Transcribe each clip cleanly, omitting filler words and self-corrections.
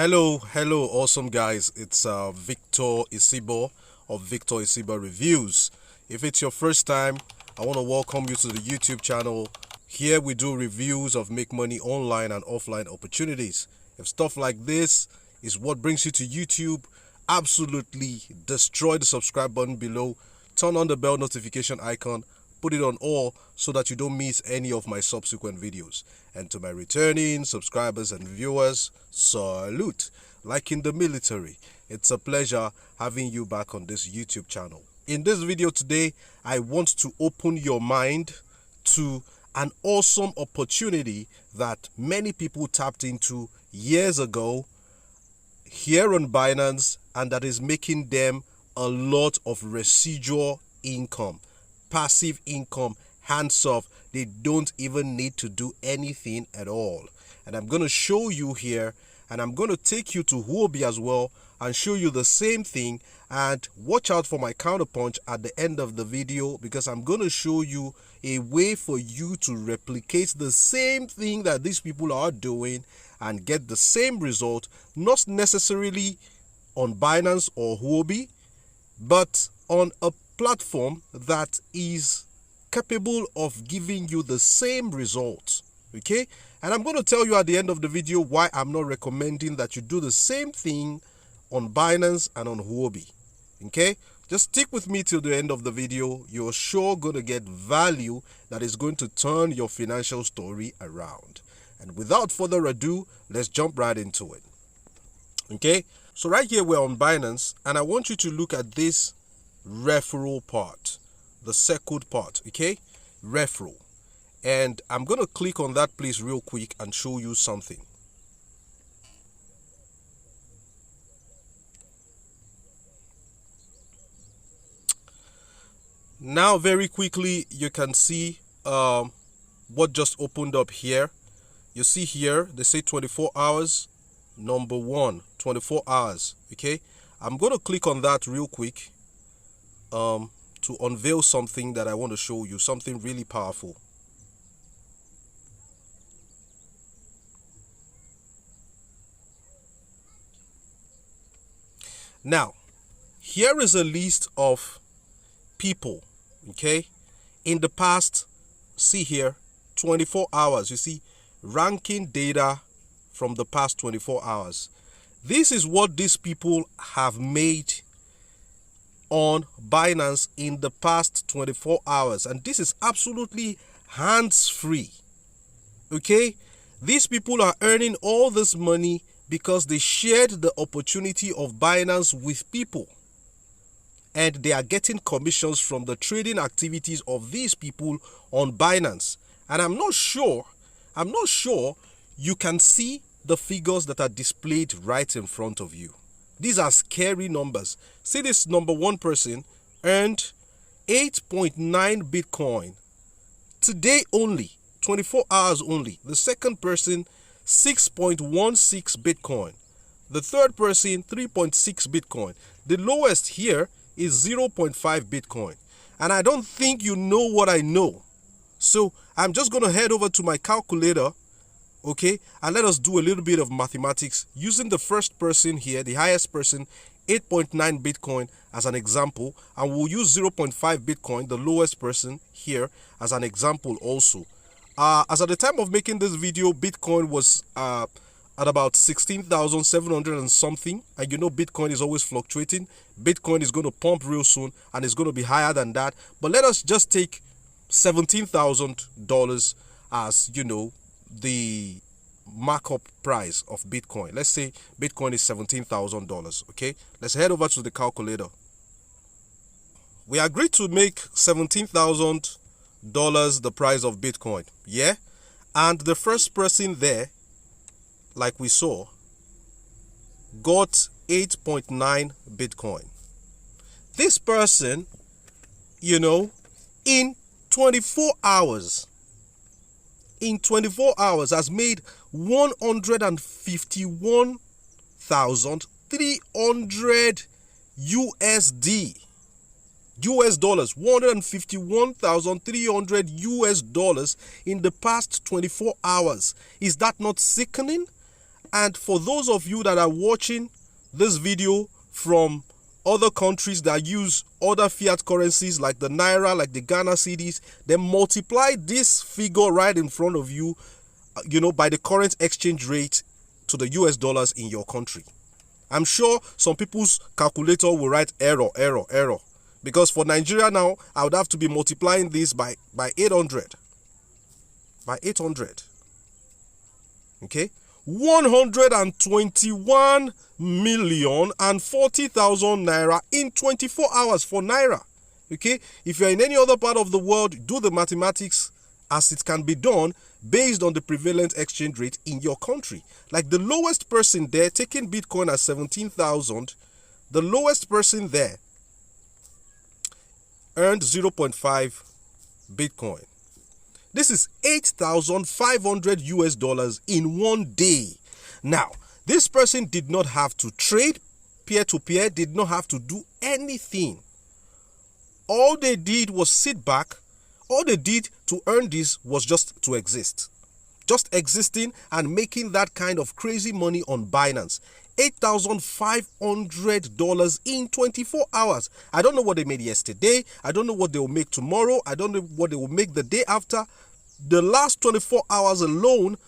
Hello, awesome guys. It's Victor Isibo of Victor Isibo Reviews. If it's your first time, I want to welcome you to the YouTube channel. Here we do reviews of make money online and offline opportunities. If stuff like this is what brings you to YouTube, absolutely destroy the subscribe button below, turn on the bell notification icon, put it on all so that you don't miss any of my subsequent videos. And to my returning subscribers and viewers, salute. Like in the military, it's a pleasure having you back on this YouTube channel. In this video today, I want to open your mind to an awesome opportunity that many people tapped into years ago here on Binance, and that is making them a lot of residual income, passive income, hands off. They don't even need to do anything at all. And I'm going to show you here, and I'm going to take you to Huobi as well and show you the same thing. And watch out for my counterpunch at the end of the video, because I'm going to show you a way for you to replicate the same thing that these people are doing and get the same result, not necessarily on Binance or Huobi, but on a platform that is capable of giving you the same results. Okay, and I'm going to tell you at the end of the video why I'm not recommending that you do the same thing on Binance and on Huobi. Okay, just stick with me till the end of the video. You're sure going to get value that is going to turn your financial story around. And without further ado, let's jump right into it. Okay, so right here we're on Binance, and I want you to look at this referral part, the circled part. Okay, referral, and I'm gonna click on that place real quick and show you something. Now very quickly you can see what just opened up here. You see here they say 24 hours, number one, 24 hours. Okay, I'm gonna click on that real quick to unveil something that I want to show you, something really powerful. Now, here is a list of people, okay, in the past. See here, 24 hours. You see, ranking data from the past 24 hours. This is what these people have made on Binance in the past 24 hours, and this is absolutely hands-free. Okay, these people are earning all this money because they shared the opportunity of Binance with people, and they are getting commissions from the trading activities of these people on Binance. And I'm not sure you can see the figures that are displayed right in front of you. These are scary numbers. See, this number one person earned 8.9 Bitcoin today only, 24 hours only. The second person, 6.16 Bitcoin. The third person, 3.6 Bitcoin. The lowest here is 0.5 Bitcoin. And I don't think you know what I know. So I'm just going to head over to my calculator, okay, and let us do a little bit of mathematics using the first person here, the highest person, 8.9 Bitcoin as an example, and we'll use 0.5 Bitcoin, the lowest person here, as an example also. As at the time of making this video, Bitcoin was at about 16,700 and something, and you know Bitcoin is always fluctuating. Bitcoin is going to pump real soon, and it's going to be higher than that. But let us just take $17,000 as, you know, the markup price of Bitcoin. Let's say Bitcoin is $17,000. Okay, let's head over to the calculator. We agreed to make $17,000 the price of Bitcoin. Yeah, and the first person there, like we saw, got 8.9 Bitcoin. This person, you know, in 24 hours has made 151,300 US dollars, 151,300 US dollars in the past 24 hours. Is that not sickening? And for those of you that are watching this video from other countries that use other fiat currencies like the Naira, like the Ghana cedis, then multiply this figure right in front of you, by the current exchange rate to the US dollars in your country. I'm sure some people's calculator will write error. Because for Nigeria now, I would have to be multiplying this by 800. By 800. Okay? 121,040,000 naira in 24 hours for Naira. Okay? If you're in any other part of the world, do the mathematics as it can be done based on the prevalent exchange rate in your country. Like the lowest person there, taking Bitcoin at 17,000, the lowest person there earned 0.5 Bitcoin. This is 8,500 US dollars in one day. Now, this person did not have to trade peer-to-peer, did not have to do anything. All they did was sit back. All they did to earn this was just to exist. Just existing and making that kind of crazy money on Binance. $8,500 in 24 hours. I don't know what they made yesterday. I don't know what they will make tomorrow. I don't know what they will make the day after. The last 24 hours alone,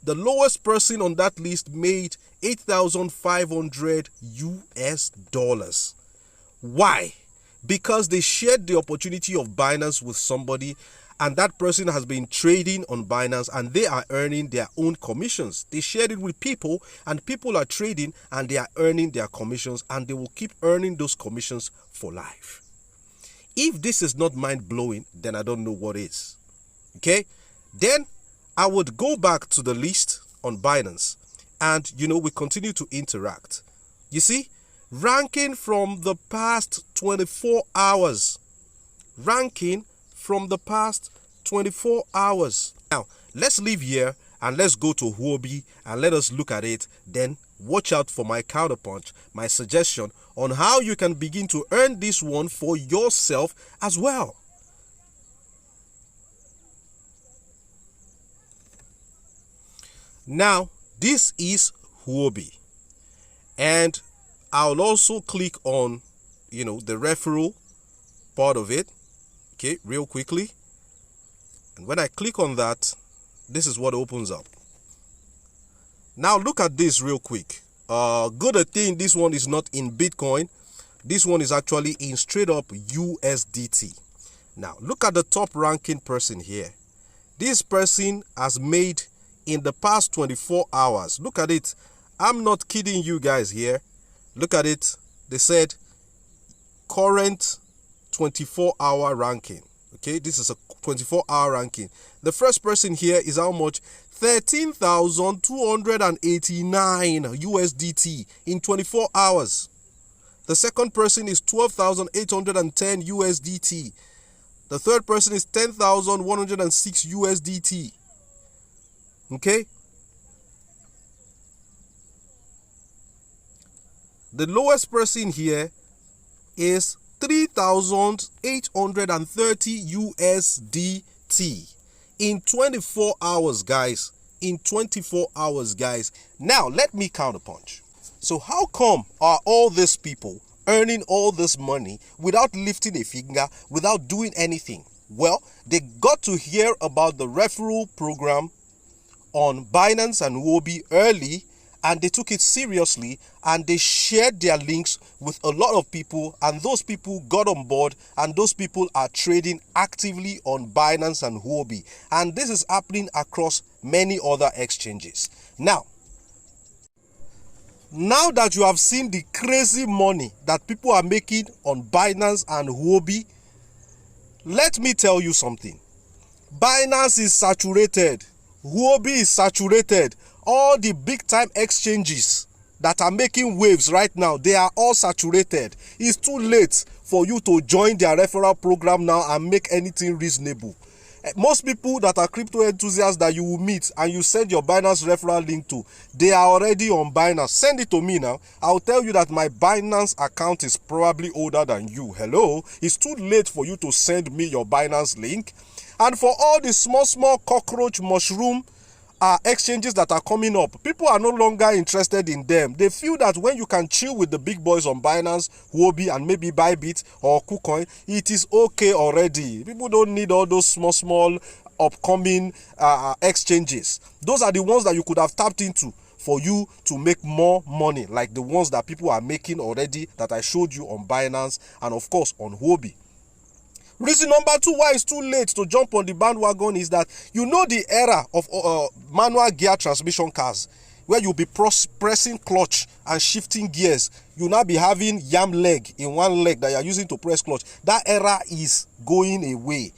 the lowest person on that list made 8,500 US dollars. Why? Because they shared the opportunity of Binance with somebody, and that person has been trading on Binance and they are earning their own commissions. They shared it with people and people are trading and they are earning their commissions, and they will keep earning those commissions for life. If this is not mind-blowing, then I don't know what is. Okay? Then I would go back to the list on Binance and, we continue to interact. You see, ranking from the past 24 hours. Ranking from the past 24 hours. Now, let's leave here and let's go to Huobi and let us look at it. Then watch out for my counterpunch, my suggestion on how you can begin to earn this one for yourself as well. Now, this is Huobi. And I'll also click on, the referral part of it. Okay, real quickly. And when I click on that, this is what opens up. Now look at this real quick. Good thing this one is not in Bitcoin. This one is actually in straight up USDT. Now look at the top ranking person here. This person has made in the past 24 hours. Look at it. I'm not kidding you guys here. Look at it. They said current 24-hour ranking. Okay, this is a 24-hour ranking. The first person here is how much? 13,289 USDT in 24 hours. The second person is 12,810 USDT. The third person is 10,106 USDT. Okay? The lowest person here is 3,830 USDT in 24 hours, guys. In 24 hours, guys. Now, let me counterpunch. So how come are all these people earning all this money without lifting a finger, without doing anything? Well, they got to hear about the referral program on Binance and Huobi early, and they took it seriously, and they shared their links with a lot of people, and those people got on board, and those people are trading actively on Binance and Huobi. And this is happening across many other exchanges. Now that you have seen the crazy money that people are making on Binance and Huobi, let me tell you something. Binance is saturated. Huobi is saturated. All the big time exchanges that are making waves right now, they are all saturated. It's too late for you to join their referral program now and make anything reasonable. Most people that are crypto enthusiasts that you will meet and you send your Binance referral link to, they are already on Binance. Send it to me now. I'll tell you that my Binance account is probably older than you. Hello? It's too late for you to send me your Binance link. And for all the small cockroach mushroom exchanges that are coming up, people are no longer interested in them. They feel that when you can chill with the big boys on Binance, Huobi, and maybe Bybit or KuCoin, it is okay already. People don't need all those small upcoming exchanges. Those are the ones that you could have tapped into for you to make more money, like the ones that people are making already that I showed you on Binance and of course on Huobi. Reason number 2 why it's too late to jump on the bandwagon is that you know the era of manual gear transmission cars, where you'll be pressing clutch and shifting gears. You'll now be having yam leg in one leg that you're using to press clutch. That era is going away.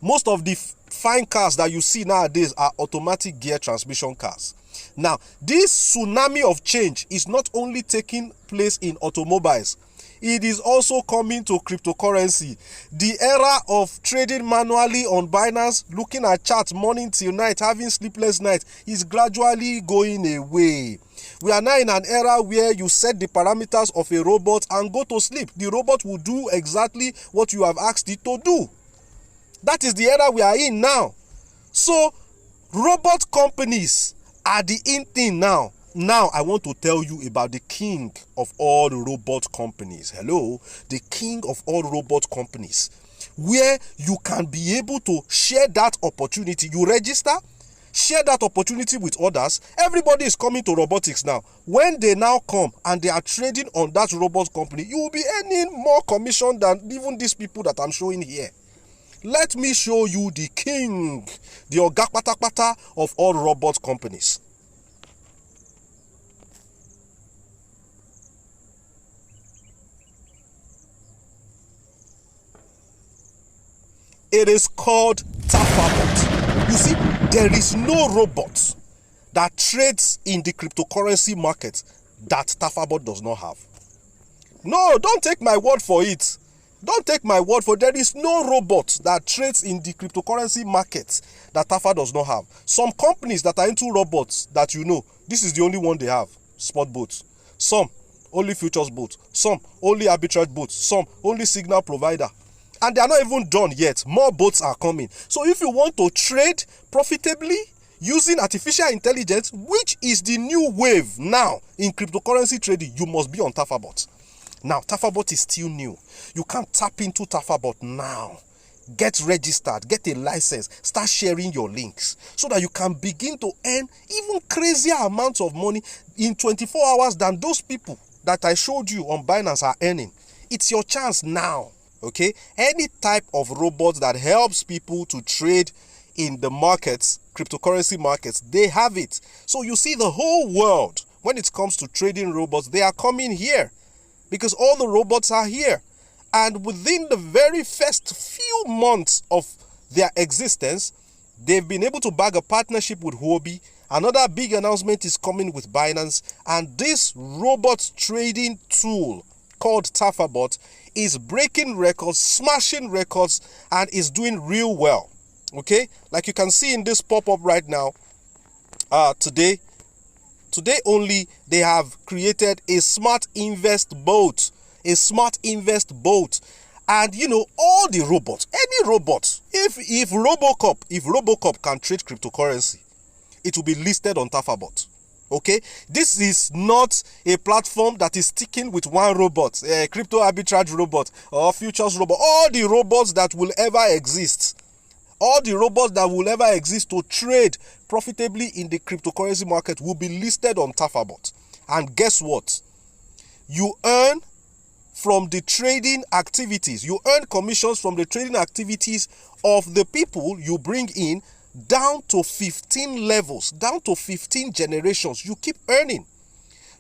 Most of the fine cars that you see nowadays are automatic gear transmission cars. Now, this tsunami of change is not only taking place in automobiles, it is also coming to cryptocurrency. The era of trading manually on Binance, looking at charts morning till night, having sleepless nights, is gradually going away. We are now in an era where you set the parameters of a robot and go to sleep. The robot will do exactly what you have asked it to do. That is the era we are in now. So, robot companies are the in thing now. Now, I want to tell you about the king of all robot companies. Hello, the king of all robot companies, where you can be able to share that opportunity. You register, share that opportunity with others. Everybody is coming to robotics now. When they now come and they are trading on that robot company, you will be earning more commission than even these people that I'm showing here. Let me show you the king, the Oga Patapata of all robot companies. It is called Tafabot. You see, there is no robot that trades in the cryptocurrency market that Tafabot does not have. No, don't take my word for it. Don't take my word for it. There is no robot that trades in the cryptocurrency market that Tafa does not have. Some companies that are into robots that you know, this is the only one they have. Spot boats. Some only futures boats. Some only arbitrage boats. Some only signal provider. And they are not even done yet. More boats are coming. So if you want to trade profitably using artificial intelligence, which is the new wave now in cryptocurrency trading, you must be on Tafabot. Now, Tafabot is still new. You can tap into Tafabot now. Get registered, get a license, start sharing your links so that you can begin to earn even crazier amounts of money in 24 hours than those people that I showed you on Binance are earning. It's your chance now. Okay, any type of robot that helps people to trade in the markets, cryptocurrency markets, they have it. So you see, the whole world, when it comes to trading robots, they are coming here because all the robots are here. And within the very first few months of their existence, they've been able to bag a partnership with Huobi. Another big announcement is coming with Binance, and this robot trading tool called Tafabot is breaking records, smashing records, and is doing real well. Okay, like you can see in this pop-up right now, today only, they have created a smart invest boat, and you know, all the robots, any robot, if Robocop can trade cryptocurrency, it will be listed on Tafabot. Okay, this is not a platform that is sticking with one robot, a crypto arbitrage robot or futures robot. All the robots that will ever exist, to trade profitably in the cryptocurrency market will be listed on Tafabot. And guess what? You earn from the trading activities. You earn commissions from the trading activities of the people you bring in, down to 15 levels, down to 15 generations. You keep earning.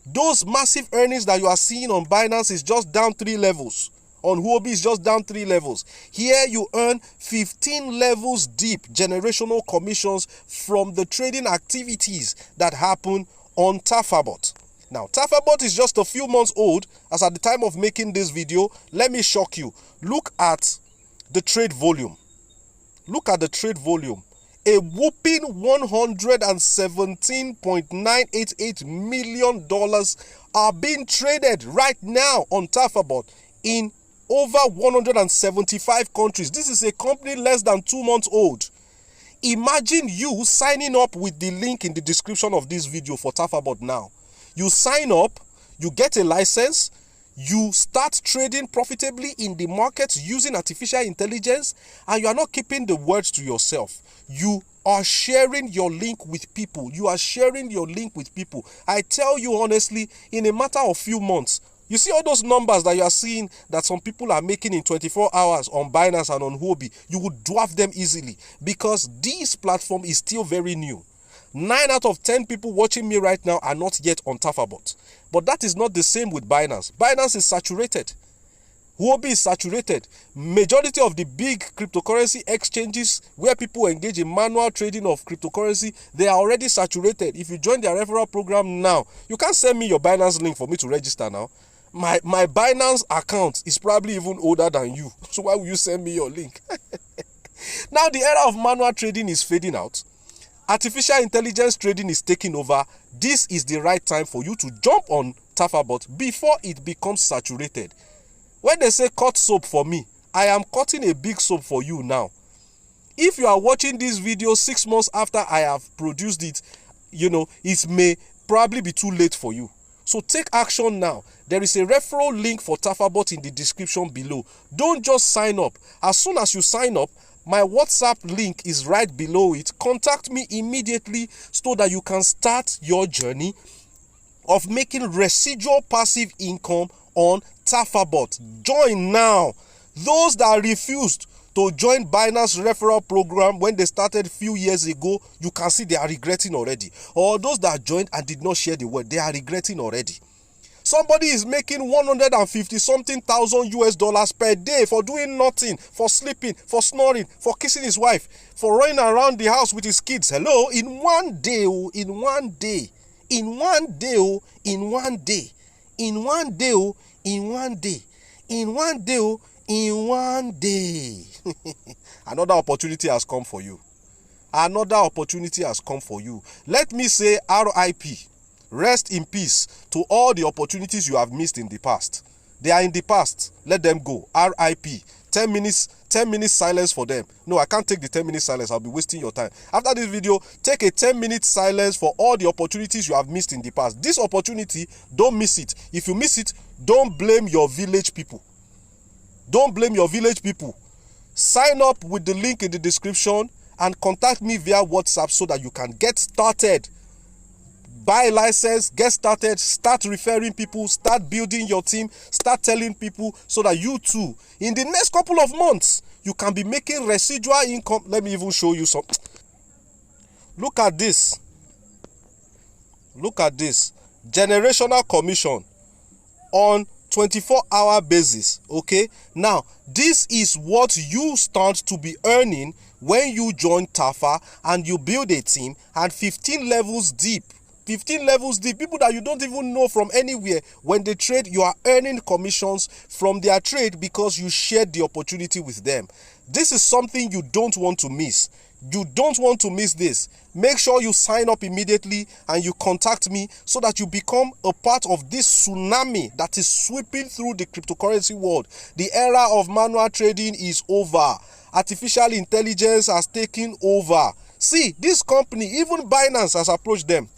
Those massive earnings that you are seeing on Binance is just down 3 levels. On Huobi is just down 3 levels. Here you earn 15 levels deep generational commissions from the trading activities that happen on Tafabot. Now, Tafabot is just a few months old as at the time of making this video. Let me shock you. Look at the trade volume. Look at the trade volume. A whopping $117.988 million are being traded right now on Tafabot in over 175 countries. This is a company less than 2 months old. Imagine you signing up with the link in the description of this video for Tafabot now. You sign up, you get a license, you start trading profitably in the market using artificial intelligence, and you are not keeping the words to yourself. You are sharing your link with people. You are sharing your link with people. I tell you honestly, in a matter of few months, you see all those numbers that you are seeing that some people are making in 24 hours on Binance and on Huobi, you would dwarf them easily because this platform is still very new. 9 out of 10 people watching me right now are not yet on Tafabot. But that is not the same with Binance. Binance is saturated. Huobi is saturated. Majority of the big cryptocurrency exchanges where people engage in manual trading of cryptocurrency, they are already saturated. If you join their referral program now, you can't send me your Binance link for me to register now. My Binance account is probably even older than you. So why will you send me your link? Now the era of manual trading is fading out. Artificial intelligence trading is taking over. This is the right time for you to jump on Tafabot before it becomes saturated. When they say cut soap for me, I am cutting a big soap for you now. If you are watching this video 6 months after I have produced it, it may probably be too late for you. So take action now. There is a referral link for Tafabot in the description below. Don't just sign up. As soon as you sign up, my WhatsApp link is right below it. Contact me immediately so that you can start your journey of making residual passive income on Tafabot. Join now. Those that refused to join Binance referral program when they started a few years ago, you can see they are regretting already. Or those that joined and did not share the word, they are regretting already. Somebody is making 150 something thousand US dollars per day for doing nothing, for sleeping, for snoring, for kissing his wife, for running around the house with his kids. Hello, in one day, in one day, in one day, in one day, in one day, in one day, in one day, in one day. Another opportunity has come for you. Another opportunity has come for you. Let me say RIP. Rest in peace to all the opportunities you have missed in the past. They are in the past. Let them go. RIP. 10 minutes silence for them. No, I can't take the 10 minutes silence. I'll be wasting your time. After this video, take a 10-minute silence for all the opportunities you have missed in the past. This opportunity, don't miss it. If you miss it, don't blame your village people. Don't blame your village people. Sign up with the link in the description and contact me via WhatsApp so that you can get started. Buy a license, get started, start referring people, start building your team, start telling people so that you too, in the next couple of months, you can be making residual income. Let me even show you some. Look at this. Look at this. Generational commission on 24-hour basis. Okay. Now, this is what you stand to be earning when you join Tafa and you build a team and 15 levels deep. 15 levels deep, people that you don't even know from anywhere. When they trade, you are earning commissions from their trade because you shared the opportunity with them. This is something you don't want to miss. You don't want to miss this. Make sure you sign up immediately and you contact me so that you become a part of this tsunami that is sweeping through the cryptocurrency world. The era of manual trading is over. Artificial intelligence has taken over. See, this company, even Binance has approached them.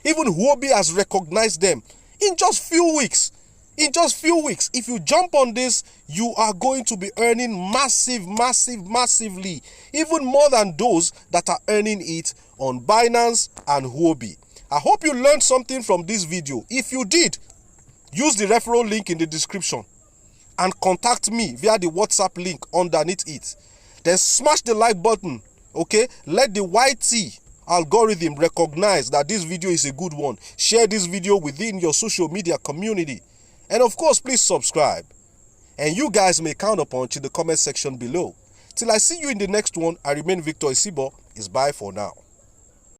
Even Huobi has recognized them in just few weeks. In just few weeks, if you jump on this, you are going to be earning massively, even more than those that are earning it on Binance and Huobi. I hope you learned something from this video. If you did, use the referral link in the description and contact me via the WhatsApp link underneath it. Then smash the like button, okay? Let the YT algorithm recognize that this video is a good one. Share this video within your social media community. And of course, please subscribe. And you guys may count upon in the comment section below. Till I see you in the next one, I remain Victor Isibo. It's bye for now.